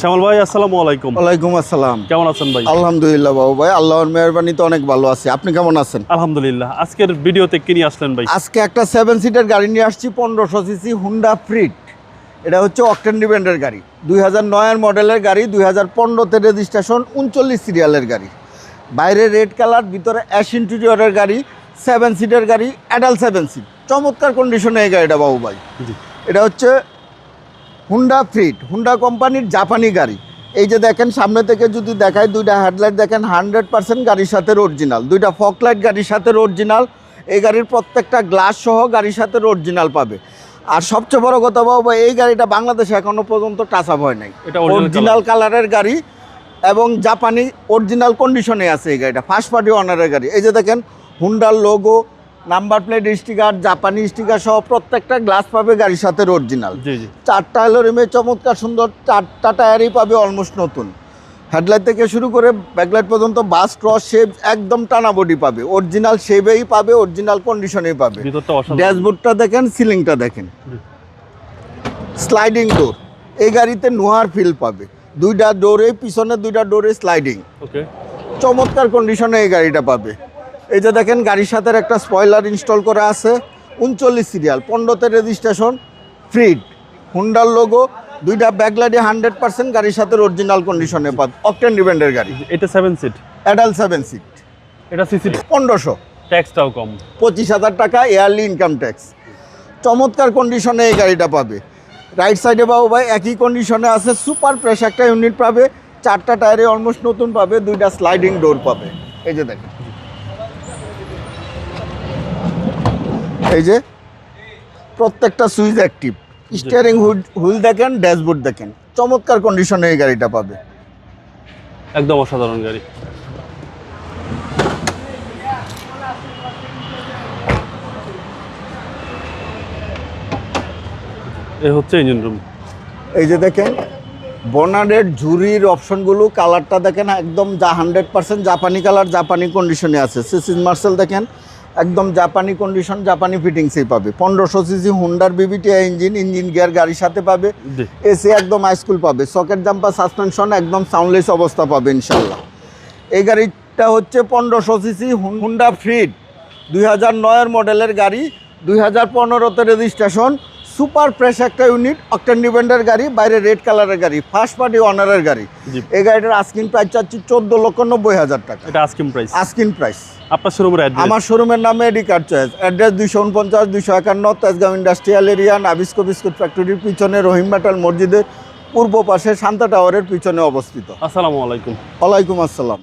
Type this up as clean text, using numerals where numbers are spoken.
শ্যামল ভাই, আসসালামু আলাইকুম। ওয়ালাইকুম আসসালাম। কেমন আছেন ভাই? আলহামদুলিল্লাহ বাবু ভাই, আল্লাহর মেহরবানিতে অনেক ভালো আছি। আপনি কেমন আছেন? আলহামদুলিল্লাহ। আজকের ভিডিওতে কি নিয়ে আসলেন ভাই? আজকে একটা 7 সিটার গাড়ি নিয়ে আসছি, 1500 সিসি হুন্ডা ফ্রিট। এটা হচ্ছে অকটেন ডিপেন্ডের গাড়ি, 2009 এর মডেলের গাড়ি, 2015-তে রেজিস্ট্রেশন, 39 সিরিয়ালের গাড়ি। বাইরে রেড কালার, ভিতরে অ্যাশ ইন্টেরিয়রের গাড়ি, 7 সিটার গাড়ি, অ্যাডাল্ট 7 সিট। চমৎকার কন্ডিশনে এই গাড়িটা বাবু ভাই। এটা হচ্ছে হুন্ডা ফ্রিট, হুন্ডা কোম্পানির জাপানি গাড়ি। এই যে দেখেন, সামনে থেকে যদি দেখায়, দুইটা হেডলাইট দেখেন 100% গাড়ির সাথে অরিজিনাল, দুইটা ফগ লাইট গাড়ির সাথে অরিজিনাল। এই গাড়ির প্রত্যেকটা গ্লাস সহ গাড়ির সাথে অরিজিনাল পাবে। আর সবচেয়ে বড় কথা বাবা, এই গাড়িটা বাংলাদেশে এখনো পর্যন্ত টাচ আপ হয় নাই। এটা অরিজিনাল কালারের গাড়ি এবং জাপানি অরিজিনাল কন্ডিশনে আছে এই গাড়িটা, ফার্স্ট পার্টি অনারের গাড়ি। এই যে দেখেন, হুন্ডার লোগো, নাম্বার প্লেট স্টিকার, জাপানি স্টিকার সহ প্রত্যেকটা গ্লাস পাবে গাড়ির সাথে অরিজিনাল। চারটা অ্যালোরিমে চমৎকার সুন্দর, চারটা টায়ারই পাবে অলমোস্ট নতুন। হেডলাইট থেকে শুরু করে ব্যাকলাইট পর্যন্ত বাস ক্রস শেপ একদম টানা বডি পাবে, অরিজিনাল শেপেই পাবে, অরিজিনাল কন্ডিশনেই পাবে। ড্যাশবোর্ডটা দেখেন, সিলিংটা দেখেন, স্লাইডিং ডোর। এই গাড়িতে নোয়ার ফিল পাবে, দুইটা ডোরে, পিছনে দুইটা ডোরে স্লাইডিং। চমৎকার কন্ডিশনে এই গাড়িটা পাবে। এই যে দেখেন, গাড়ির সাথে একটা স্পয়লার ইনস্টল করা আছে, 39 সিরিয়াল, 15-তে রেজিস্ট্রেশন, ফ্রিট, হুন্ডার লোগো, দুইটা ব্যাকলাইটে 100% গাড়ির সাথে অরিজিনাল কন্ডিশনে পাবে। অকটেন ডিপেন্ডের গাড়ি। এটা 7 সিট, অ্যাডাল্ট 7 সিট। এটা সিসি 1500, ট্যাক্সটাও কম, 25,000 টাকা ইয়ারলি ইনকাম ট্যাক্স। চমৎকার কন্ডিশনে এই গাড়িটা পাবে। রাইট সাইডে বাবু ভাই একই কন্ডিশনে আছে, সুপার ফ্রেশ একটা ইউনিট পাবে, চারটা টায়ারে অলমোস্ট নতুন পাবে, দুইটা স্লাইডিং ডোর পাবে। এই যে দেখেন, এই যে প্রত্যেকটা সুইচ অ্যাক্টিভ, স্টিয়ারিং হুইল দেখেন, ড্যাশবোর্ড দেখেন, চমৎকার কন্ডিশনে এই গাড়িটা পাবে। একদম অসাধারণ গাড়ি। এই হচ্ছে ইঞ্জিন রুম। এই যে দেখেন, বনারের ঝুরির অপশনগুলো, কালারটা দেখেন একদম 100% জাপানি কালার, জাপানি কন্ডিশনে আছে। সিসিস মার্সেল দেখেন, একদম জাপানি কন্ডিশন, জাপানি ফিটিংসেই পাবে। 1500 সিসি হুন্ডার বিবিটিআই ইঞ্জিন গিয়ার গাড়ির সাথে পাবে। এসি একদম হাইস্কুল পাবে, সকেট জাম্পার, সাসপেনশন একদম সাউন্ডলেস অবস্থা পাবে ইনশাল্লাহ। এই গাড়িটা হচ্ছে 1500 সিসি হুন্ডা ফ্রিট, 2009 এর মডেলের গাড়ি, 2015-তে রেজিস্ট্রেশন, সুপার ফ্রেশ একটা ইউনিট, অকটেন ডিপেন্ডের গাড়ি, বাইরে রেড কালারের গাড়ি, ফার্স্ট পার্টি অনারের গাড়ি। এই গাড়িটার আস্কিং প্রাইস চাচ্ছি 14,90,000 টাকা। এটা আস্কিং প্রাইস। Asking price. আপনার শোরুমের অ্যাড্রেস? আমার শোরুমের নামে AD car choice. Address 249-251 Tejgaon industrial area, Nabisco biscuit ফ্যাক্টরির পিছনে, রহিম মেটাল মসজিদের পূর্ব পাশে, শান্তা টাওয়ারের পিছনে অবস্থিত। আসসালামু আলাইকুম। ওয়ালাইকুম আসসালাম।